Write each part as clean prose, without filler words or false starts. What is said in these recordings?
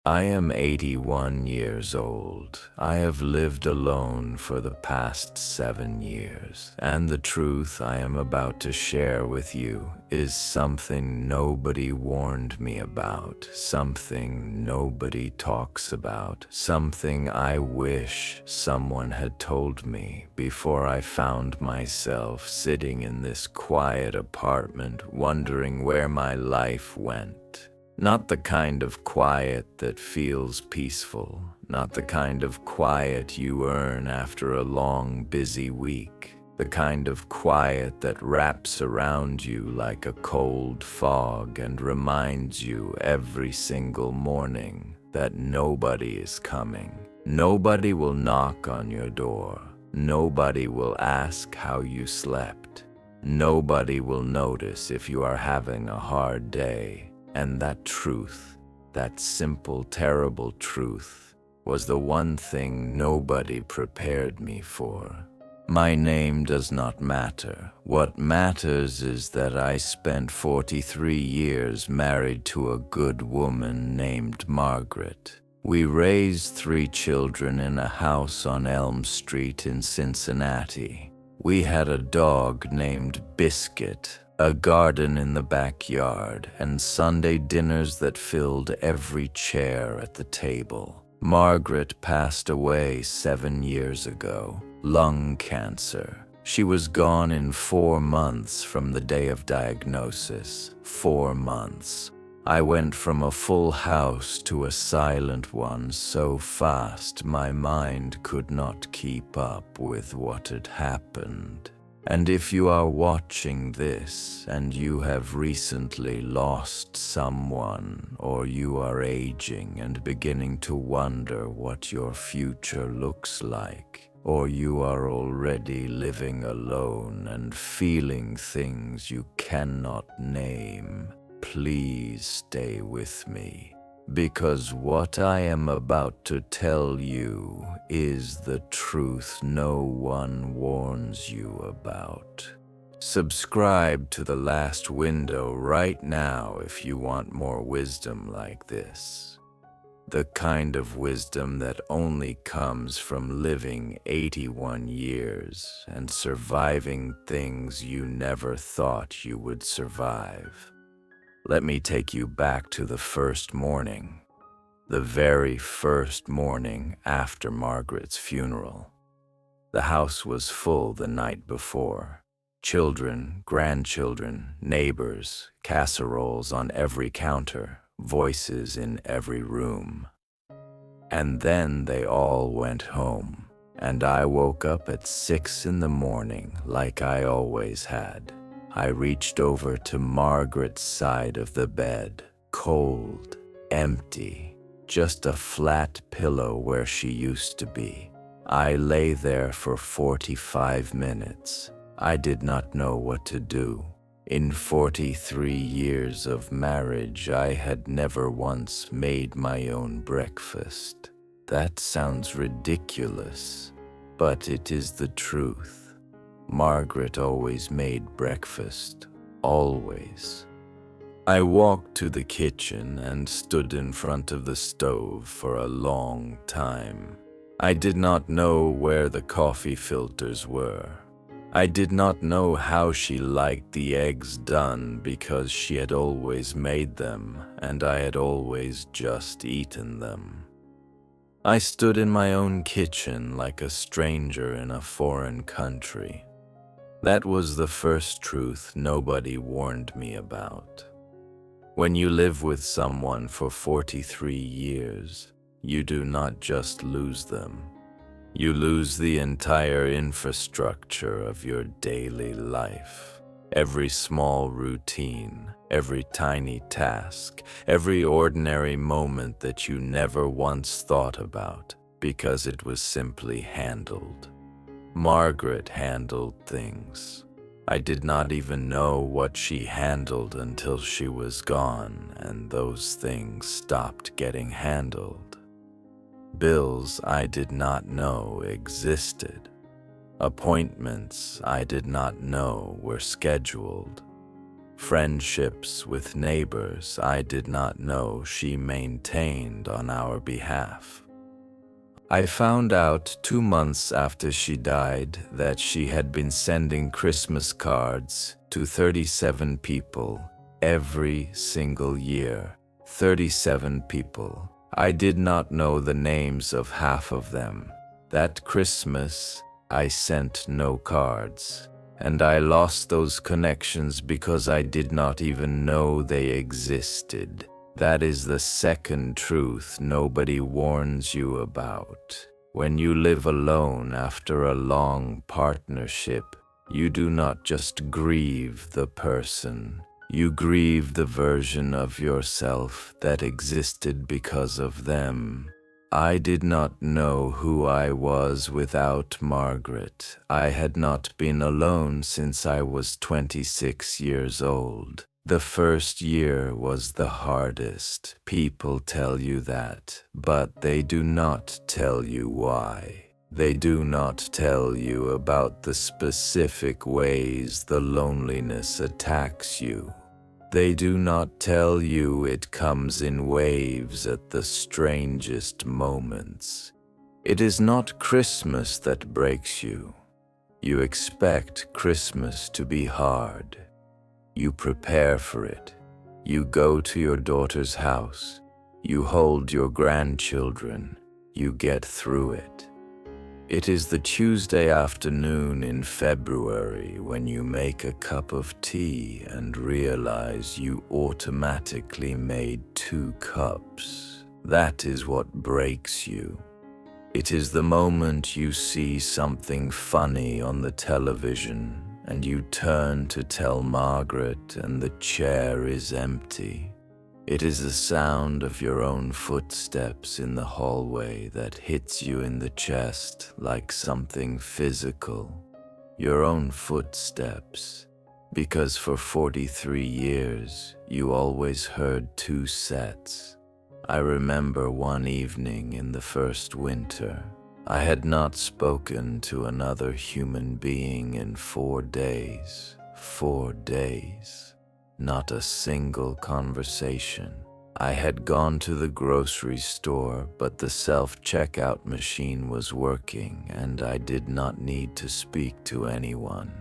I am 81 years old. I have lived alone for the past 7 years, and the truth I am about to share with you is something nobody warned me about, something nobody talks about, something I wish someone had told me before I found myself sitting in this quiet apartment wondering where my life went. Not the kind of quiet that feels peaceful, not the kind of quiet you earn after a long, busy week, the kind of quiet that wraps around you like a cold fog and reminds you every single morning that nobody is coming. Nobody will knock on your door. Nobody will ask how you slept. Nobody will notice if you are having a hard day. And that truth, that simple, terrible truth, was the one thing nobody prepared me for. My name does not matter. What matters is that I spent 43 years married to a good woman named Margaret. We raised 3 children in a house on Elm Street in Cincinnati. We had a dog named Biscuit, a garden in the backyard, and Sunday dinners that filled every chair at the table. Margaret passed away 7 years ago, lung cancer. She was gone in 4 months from the day of diagnosis. 4 months. I went from a full house to a silent one so fast my mind could not keep up with what had happened. And if you are watching this and you have recently lost someone, or you are aging and beginning to wonder what your future looks like, or you are already living alone and feeling things you cannot name, please stay with me. Because what I am about to tell you is the truth no one warns you about. Subscribe to The Last Window right now if you want more wisdom like this. The kind of wisdom that only comes from living 81 years and surviving things you never thought you would survive. Let me take you back to the first morning, the very first morning after Margaret's funeral. The house was full the night before. Children, grandchildren, neighbors, casseroles on every counter, voices in every room. And then they all went home, and I woke up at 6 in the morning like I always had. I reached over to Margaret's side of the bed, cold, empty, just a flat pillow where she used to be. I lay there for 45 minutes. I did not know what to do. In 43 years of marriage, I had never once made my own breakfast. That sounds ridiculous, but it is the truth. Margaret always made breakfast, always. I walked to the kitchen and stood in front of the stove for a long time. I did not know where the coffee filters were. I did not know how she liked the eggs done because she had always made them and I had always just eaten them. I stood in my own kitchen like a stranger in a foreign country. That was the first truth nobody warned me about. When you live with someone for 43 years, you do not just lose them. You lose the entire infrastructure of your daily life. Every small routine, every tiny task, every ordinary moment that you never once thought about because it was simply handled. Margaret handled things. I did not even know what she handled until she was gone and those things stopped getting handled. Bills I did not know existed. Appointments I did not know were scheduled. friendships with neighbors I did not know she maintained on our behalf. I found out 2 months after she died that she had been sending Christmas cards to 37 people every single year. 37 people. I did not know the names of half of them. That Christmas, I sent no cards, and I lost those connections because I did not even know they existed. That is the second truth nobody warns you about. When you live alone after a long partnership, you do not just grieve the person. You grieve the version of yourself that existed because of them. I did not know who I was without Margaret. I had not been alone since I was 26 years old. The first year was the hardest. People tell you that, but they do not tell you why. They do not tell you about the specific ways the loneliness attacks you. They do not tell you it comes in waves at the strangest moments. It is not Christmas that breaks you. You expect Christmas to be hard. You prepare for it. You go to your daughter's house. You hold your grandchildren. You get through it. It is the Tuesday afternoon in February when you make a cup of tea and realize you automatically made 2 cups. That is what breaks you. It is the moment you see something funny on the television and you turn to tell Margaret and the chair is empty. It is the sound of your own footsteps in the hallway that hits you in the chest like something physical. Your own footsteps, because for 43 years you always heard 2 sets. I remember one evening in the first winter. I had not spoken to another human being in 4 days. 4 days. Not a single conversation. I had gone to the grocery store, but the self-checkout machine was working and I did not need to speak to anyone.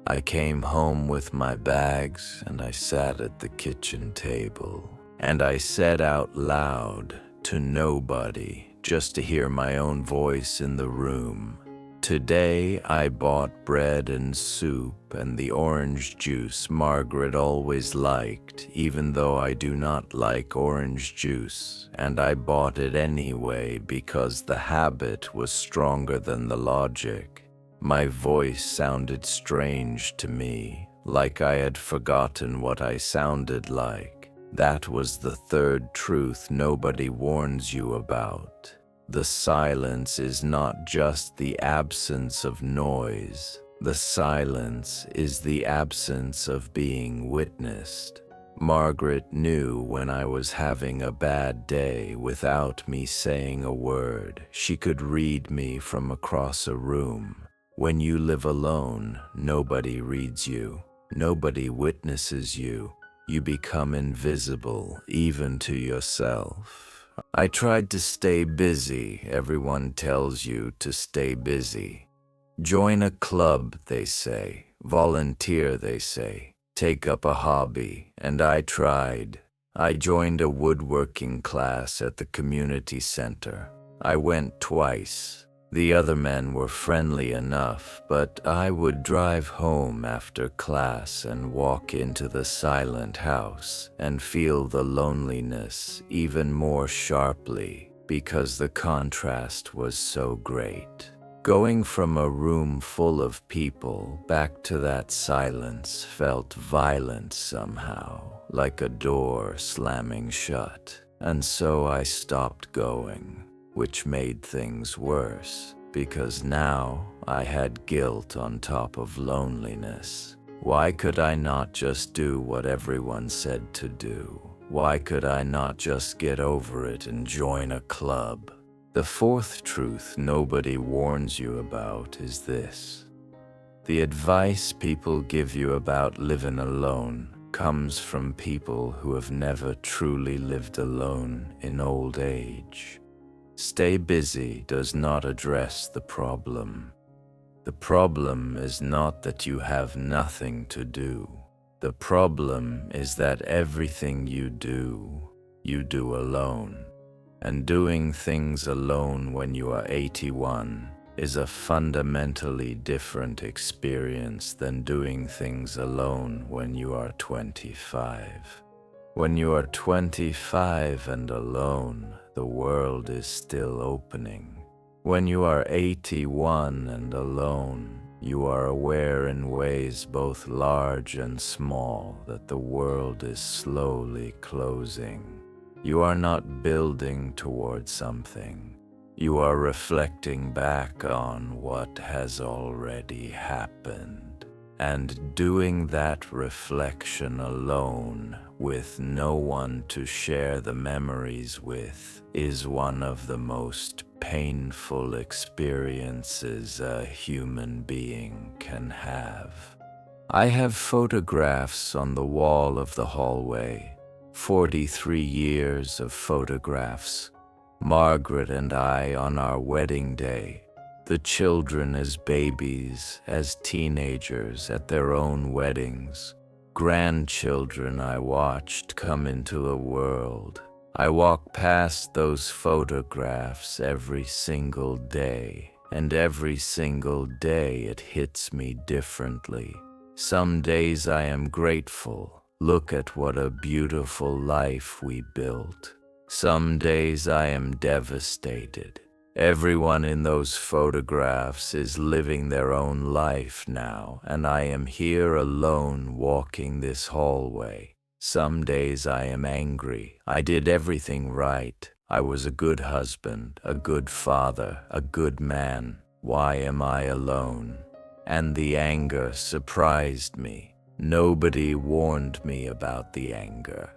I came home with my bags and I sat at the kitchen table. And I said out loud to nobody, just to hear my own voice in the room, "Today I bought bread and soup and the orange juice Margaret always liked, even though I do not like orange juice, and I bought it anyway because the habit was stronger than the logic." My voice sounded strange to me, like I had forgotten what I sounded like. That was the third truth nobody warns you about. The silence is not just the absence of noise. The silence is the absence of being witnessed. Margaret knew when I was having a bad day without me saying a word. She could read me from across a room. When you live alone, nobody reads you. Nobody witnesses you. You become invisible, even to yourself. I tried to stay busy. Everyone tells you to stay busy. Join a club, they say. Volunteer, they say. Take up a hobby. And I tried. I joined a woodworking class at the community center. I went twice. The other men were friendly enough, but I would drive home after class and walk into the silent house and feel the loneliness even more sharply because the contrast was so great. Going from a room full of people back to that silence felt violent somehow, like a door slamming shut, and so I stopped going. Which made things worse, because now I had guilt on top of loneliness. Why could I not just do what everyone said to do? Why could I not just get over it and join a club? The fourth truth nobody warns you about is this. The advice people give you about living alone comes from people who have never truly lived alone in old age. Stay busy does not address the problem. The problem is not that you have nothing to do. The problem is that everything you do alone. And doing things alone when you are 81 is a fundamentally different experience than doing things alone when you are 25. When you are 25 and alone, the world is still opening. When you are 81 and alone, you are aware in ways both large and small that the world is slowly closing. You are not building toward something. You are reflecting back on what has already happened. And doing that reflection alone, with no one to share the memories with, is one of the most painful experiences a human being can have. I have photographs on the wall of the hallway, 43 years of photographs. Margaret and I on our wedding day, the children as babies, as teenagers at their own weddings, grandchildren I watched come into the world. I walk past those photographs every single day, and every single day it hits me differently. Some days I am grateful. Look at what a beautiful life we built. Some days I am devastated. Everyone in those photographs is living their own life now, and I am here alone walking this hallway. Some days I am angry. I did everything right. I was a good husband, a good father, a good man. Why am I alone? And the anger surprised me. Nobody warned me about the anger.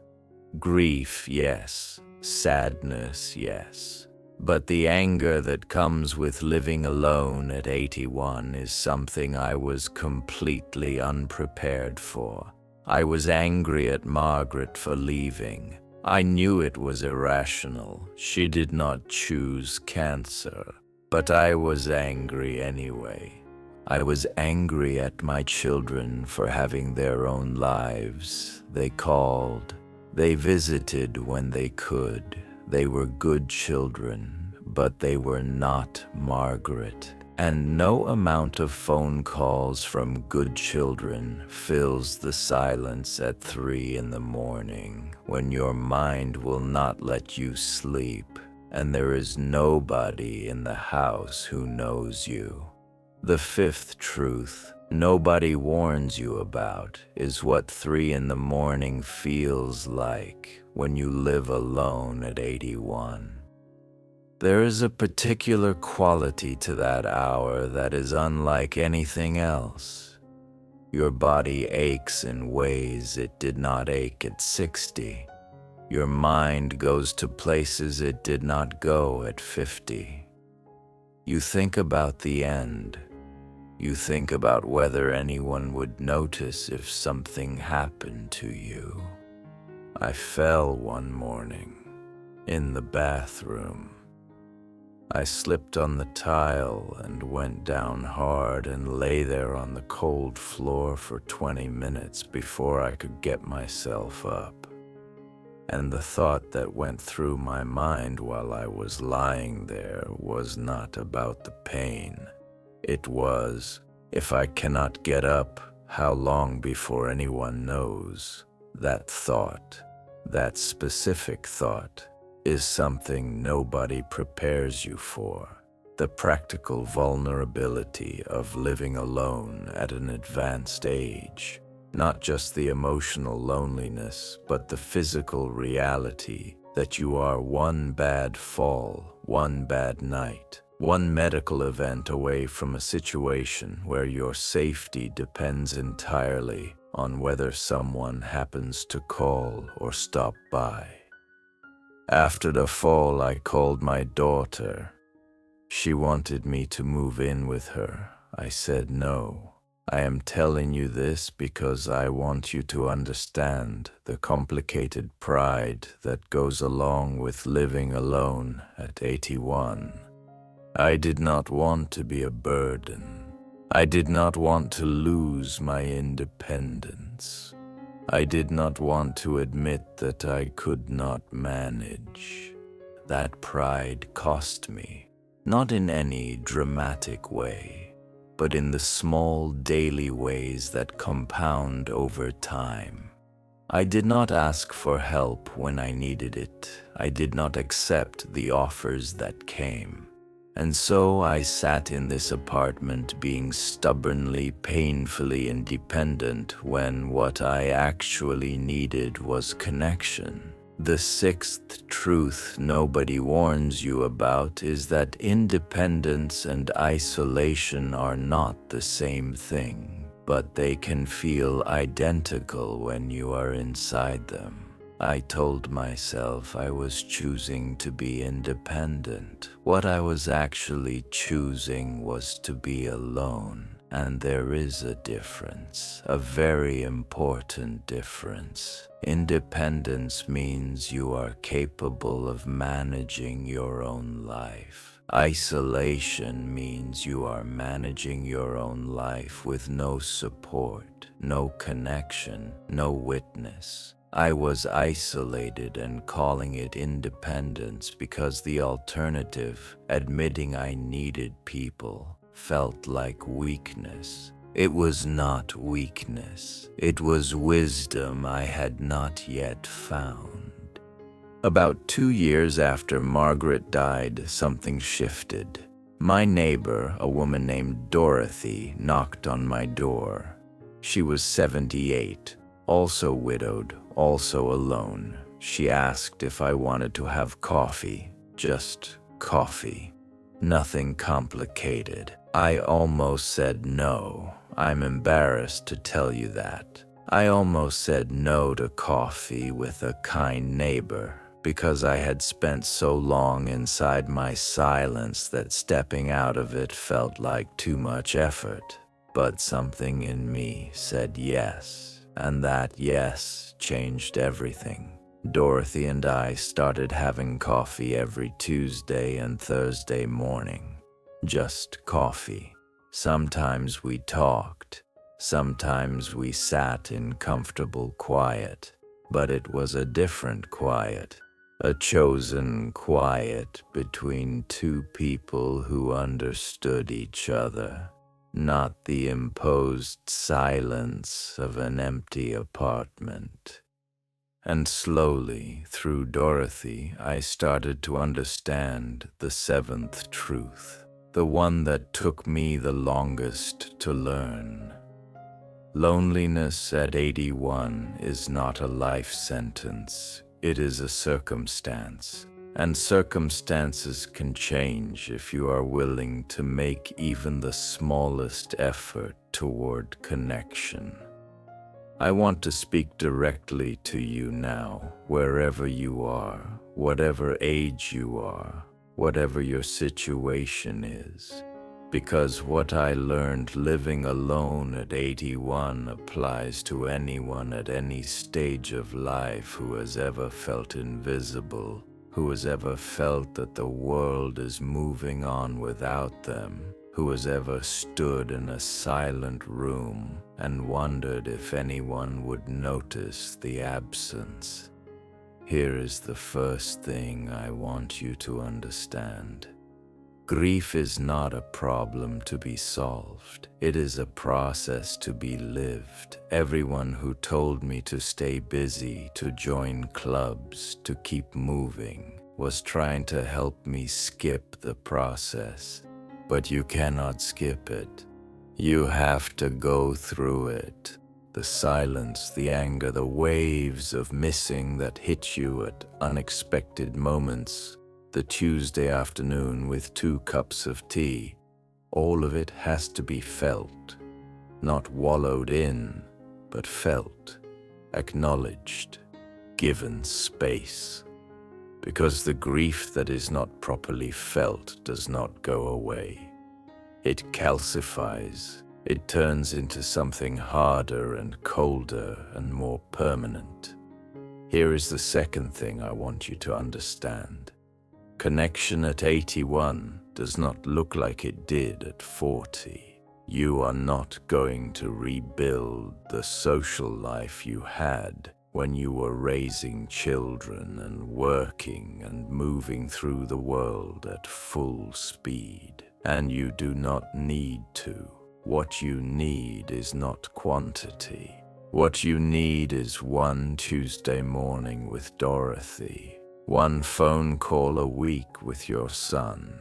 Grief, yes. Sadness, yes. But the anger that comes with living alone at 81 is something I was completely unprepared for. I was angry at Margaret for leaving. I knew it was irrational. She did not choose cancer. But I was angry anyway. I was angry at my children for having their own lives. They called. They visited when they could. They were good children, but they were not Margaret. And no amount of phone calls from good children fills the silence at 3 in the morning when your mind will not let you sleep and there is nobody in the house who knows you. The fifth truth nobody warns you about is what 3 in the morning feels like when you live alone at 81. There is a particular quality to that hour that is unlike anything else. Your body aches in ways it did not ache at 60. Your mind goes to places it did not go at 50. You think about the end. You think about whether anyone would notice if something happened to you. I fell one morning in the bathroom. I slipped on the tile and went down hard and lay there on the cold floor for 20 minutes before I could get myself up. And the thought that went through my mind while I was lying there was not about the pain. It was, if I cannot get up, how long before anyone knows? That thought, that specific thought, is something nobody prepares you for. The practical vulnerability of living alone at an advanced age. Not just the emotional loneliness, but the physical reality that you are one bad fall, one bad night, one medical event away from a situation where your safety depends entirely on whether someone happens to call or stop by. After the fall, I called my daughter. She wanted me to move in with her. I said no. I am telling you this because I want you to understand the complicated pride that goes along with living alone at 81. I did not want to be a burden. I did not want to lose my independence. I did not want to admit that I could not manage. That pride cost me, not in any dramatic way, but in the small daily ways that compound over time. I did not ask for help when I needed it. I did not accept the offers that came. And so I sat in this apartment being stubbornly, painfully independent when what I actually needed was connection. The sixth truth nobody warns you about is that independence and isolation are not the same thing, but they can feel identical when you are inside them. I told myself I was choosing to be independent. What I was actually choosing was to be alone. And there is a difference, a very important difference. Independence means you are capable of managing your own life. Isolation means you are managing your own life with no support, no connection, no witness. I was isolated and calling it independence because the alternative, admitting I needed people, felt like weakness. It was not weakness. It was wisdom I had not yet found. About 2 years after Margaret died, something shifted. My neighbor, a woman named Dorothy, knocked on my door. She was 78, also widowed, also alone. She asked if I wanted to have coffee, just coffee. Nothing complicated. I almost said no. I'm embarrassed to tell you that. I almost said no to coffee with a kind neighbor because I had spent so long inside my silence that stepping out of it felt like too much effort. But something in me said yes, and that yes changed everything. Dorothy and I started having coffee every Tuesday and Thursday morning. Just coffee. Sometimes we talked. Sometimes we sat in comfortable quiet. But it was a different quiet. A chosen quiet between two people who understood each other. Not the imposed silence of an empty apartment. And slowly, through Dorothy, I started to understand the seventh truth, the one that took me the longest to learn. Loneliness at 81 is not a life sentence, it is a circumstance. And circumstances can change if you are willing to make even the smallest effort toward connection. I want to speak directly to you now, wherever you are, whatever age you are, whatever your situation is, because what I learned living alone at 81 applies to anyone at any stage of life who has ever felt invisible, who has ever felt that the world is moving on without them, who has ever stood in a silent room and wondered if anyone would notice the absence. Here is the first thing I want you to understand. Grief is not a problem to be solved. It is a process to be lived. Everyone who told me to stay busy, to join clubs, to keep moving, was trying to help me skip the process. But you cannot skip it. You have to go through it. The silence, the anger, the waves of missing that hit you at unexpected moments, the Tuesday afternoon with 2 cups of tea, all of it has to be felt. Not wallowed in, but felt, acknowledged, given space. Because the grief that is not properly felt does not go away. It calcifies, it turns into something harder and colder and more permanent. Here is the second thing I want you to understand. Connection at 81 does not look like it did at 40. You are not going to rebuild the social life you had when you were raising children and working and moving through the world at full speed. And you do not need to. What you need is not quantity. What you need is one Tuesday morning with Dorothy, one phone call a week with your son,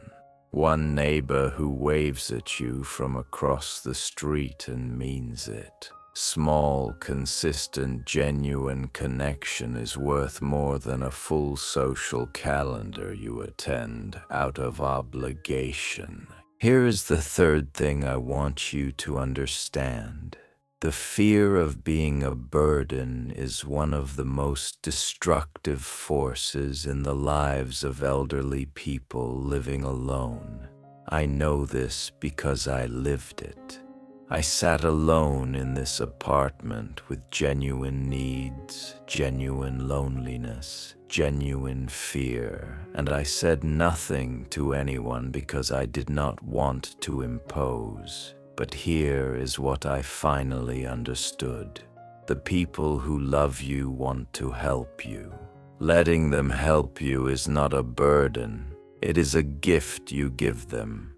one neighbor who waves at you from across the street and means it. Small, consistent, genuine connection is worth more than a full social calendar you attend out of obligation. Here is the third thing I want you to understand. The fear of being a burden is one of the most destructive forces in the lives of elderly people living alone. I know this because I lived it. I sat alone in this apartment with genuine needs, genuine loneliness, genuine fear, and I said nothing to anyone because I did not want to impose. But here is what I finally understood. The people who love you want to help you. Letting them help you is not a burden. It is a gift you give them.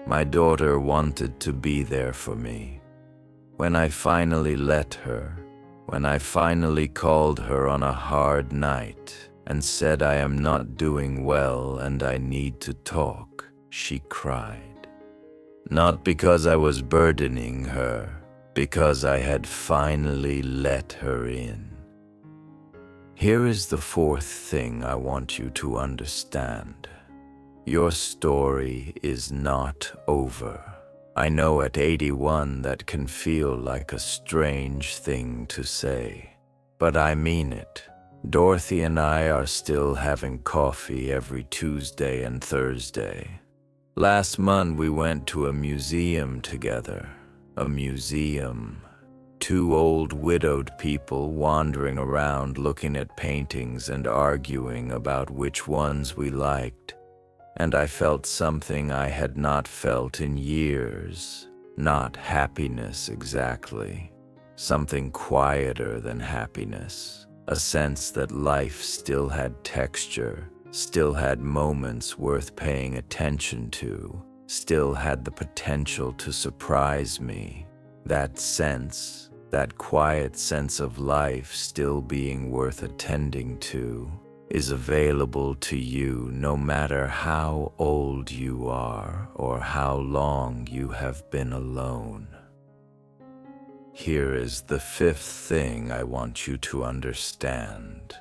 My daughter wanted to be there for me. When I finally let her, when I finally called her on a hard night and said I am not doing well and I need to talk, she cried. Not because I was burdening her, because I had finally let her in. Here is the fourth thing I want you to understand. Your story is not over. I know at 81 that can feel like a strange thing to say, but I mean it. Dorothy and I are still having coffee every Tuesday and Thursday. Last month we went to a museum together. A museum. Two old widowed people wandering around looking at paintings and arguing about which ones we liked. And I felt something I had not felt in years. Not happiness exactly. Something quieter than happiness. A sense that life still had texture, still had moments worth paying attention to, still had the potential to surprise me. That sense, that quiet sense of life still being worth attending to, is available to you no matter how old you are or how long you have been alone. Here is the fifth thing I want you to understand.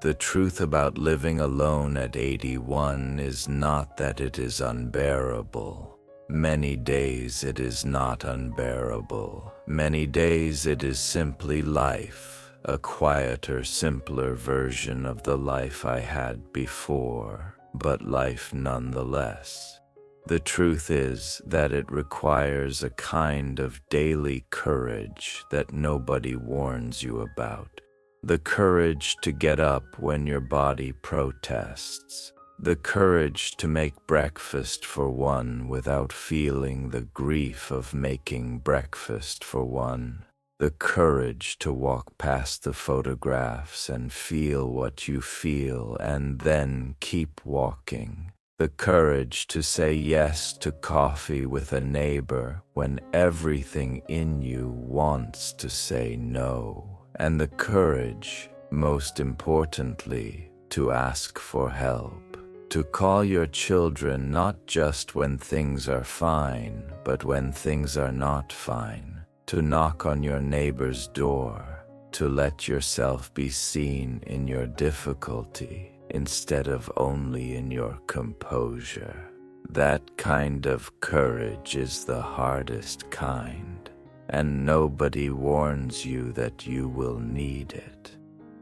The truth about living alone at 81 is not that it is unbearable. Many days it is not unbearable. Many days it is simply life. A quieter, simpler version of the life I had before, but life nonetheless. The truth is that it requires a kind of daily courage that nobody warns you about. The courage to get up when your body protests. The courage to make breakfast for one without feeling the grief of making breakfast for one. The courage to walk past the photographs and feel what you feel and then keep walking. The courage to say yes to coffee with a neighbor when everything in you wants to say no. And the courage, most importantly, to ask for help. To call your children not just when things are fine, but when things are not fine. To knock on your neighbor's door, to let yourself be seen in your difficulty instead of only in your composure. That kind of courage is the hardest kind, and nobody warns you that you will need it.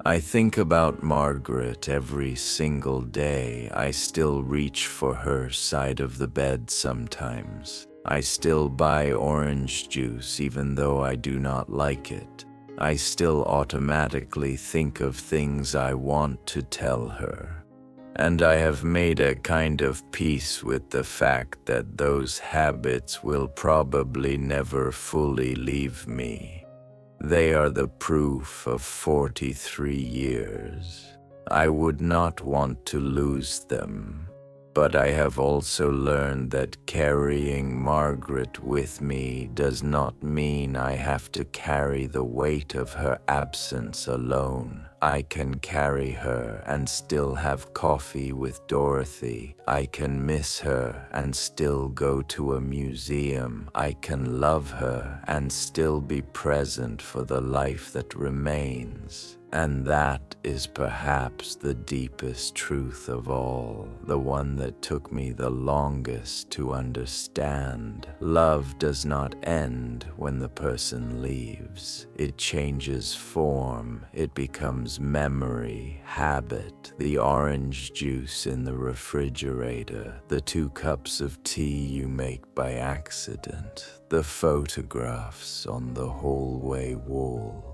I think about Margaret every single day. I still reach for her side of the bed sometimes. I still buy orange juice even though I do not like it. I still automatically think of things I want to tell her. And I have made a kind of peace with the fact that those habits will probably never fully leave me. They are the proof of 43 years. I would not want to lose them. But I have also learned that carrying Margaret with me does not mean I have to carry the weight of her absence alone. I can carry her and still have coffee with Dorothy. I can miss her and still go to a museum. I can love her and still be present for the life that remains. And that is perhaps the deepest truth of all, the one that took me the longest to understand. Love does not end when the person leaves. It changes form. It becomes memory, habit, the orange juice in the refrigerator, the 2 cups of tea you make by accident, the photographs on the hallway wall.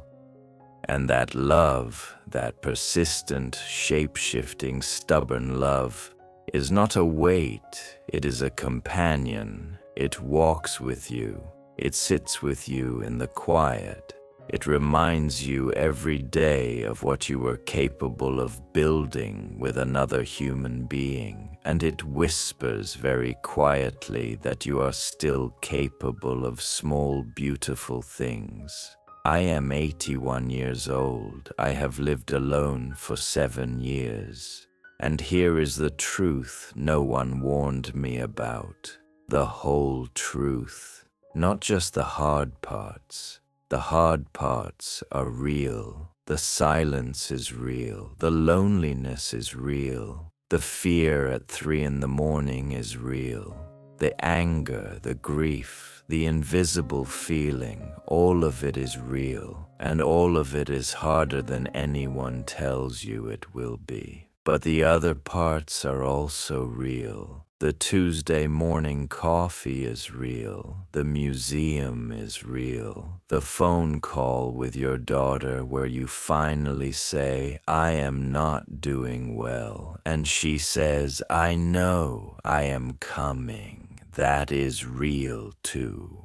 And that love, that persistent, shape-shifting, stubborn love, is not a weight, it is a companion. It walks with you, it sits with you in the quiet. It reminds you every day of what you were capable of building with another human being, and it whispers very quietly that you are still capable of small, beautiful things. I am 81 years old. I have lived alone for 7 years. And here is the truth no one warned me about. The whole truth. Not just the hard parts. The hard parts are real. The silence is real. The loneliness is real. The fear at 3 in the morning is real. The anger, the grief, the invisible feeling, all of it is real, and all of it is harder than anyone tells you it will be. But the other parts are also real. The Tuesday morning coffee is real. The museum is real. The phone call with your daughter where you finally say, "I am not doing well," and she says, "I know, I am coming." That is real too.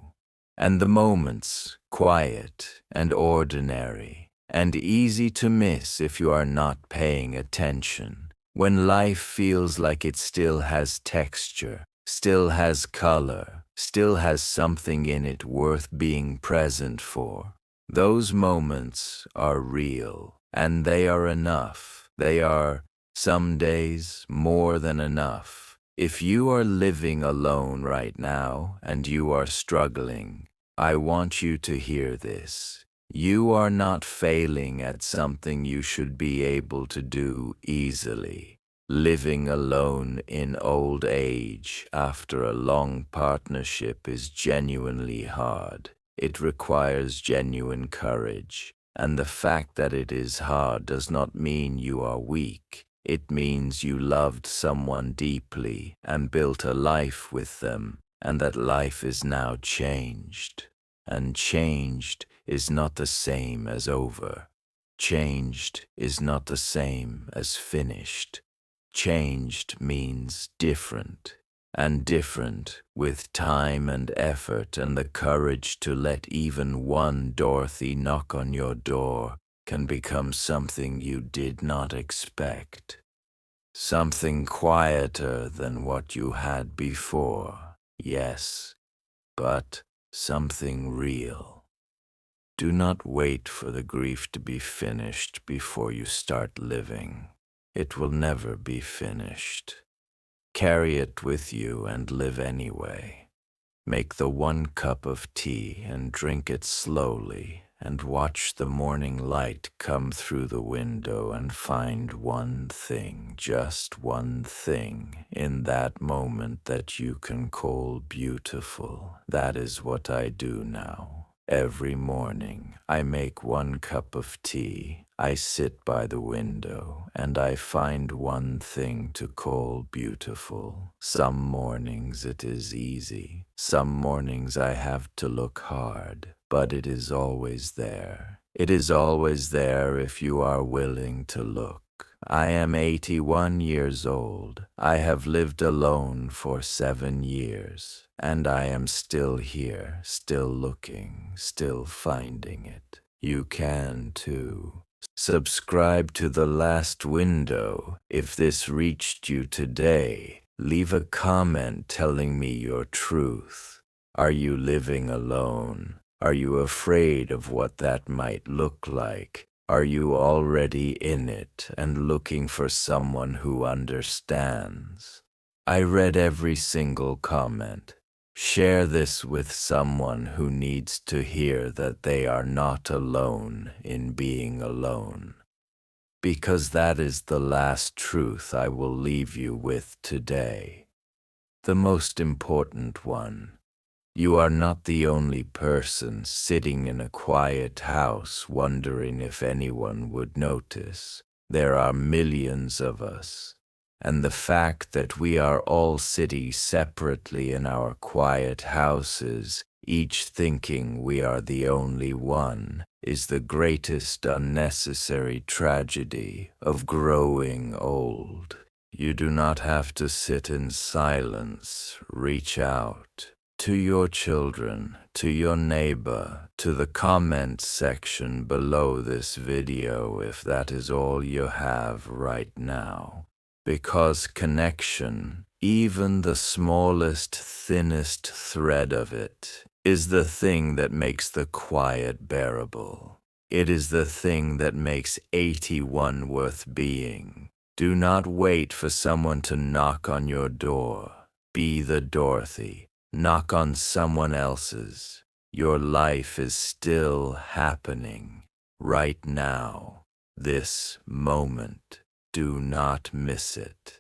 And the moments, quiet and ordinary, and easy to miss if you are not paying attention. When life feels like it still has texture, still has color, still has something in it worth being present for. Those moments are real, and they are enough. They are, some days, more than enough. If you are living alone right now and you are struggling, I want you to hear this. You are not failing at something you should be able to do easily. Living alone in old age after a long partnership is genuinely hard. It requires genuine courage, and the fact that it is hard does not mean you are weak. It means you loved someone deeply and built a life with them, and that life is now changed. And changed is not the same as over. Changed is not the same as finished. Changed means different, and different with time and effort and the courage to let even one Dorothy knock on your door can become something you did not expect. Something quieter than what you had before, yes, but something real. Do not wait for the grief to be finished before you start living. It will never be finished. Carry it with you and live anyway. Make the 1 cup of tea and drink it slowly, and watch the morning light come through the window and find one thing, just one thing, in that moment that you can call beautiful. That is what I do now. Every morning, I make 1 cup of tea. I sit by the window and I find one thing to call beautiful. Some mornings it is easy. Some mornings I have to look hard, but it is always there. It is always there if you are willing to look. I am 81 years old. I have lived alone for 7 years, and I am still here, still looking, still finding it. You can too. Subscribe to The Last Window. If this reached you today, leave a comment telling me your truth. Are you living alone? Are you afraid of what that might look like? Are you already in it and looking for someone who understands? I read every single comment. Share this with someone who needs to hear that they are not alone in being alone. Because that is the last truth I will leave you with today. The most important one. You are not the only person sitting in a quiet house wondering if anyone would notice. There are millions of us. And the fact that we are all sitting separately in our quiet houses, each thinking we are the only one, is the greatest unnecessary tragedy of growing old. You do not have to sit in silence. Reach out. To your children, to your neighbor, to the comment section below this video if that is all you have right now. Because connection, even the smallest, thinnest thread of it, is the thing that makes the quiet bearable. It is the thing that makes 81 worth being. Do not wait for someone to knock on your door. Be the Dorothy. Knock on someone else's. Your life is still happening right now, this moment. Do not miss it.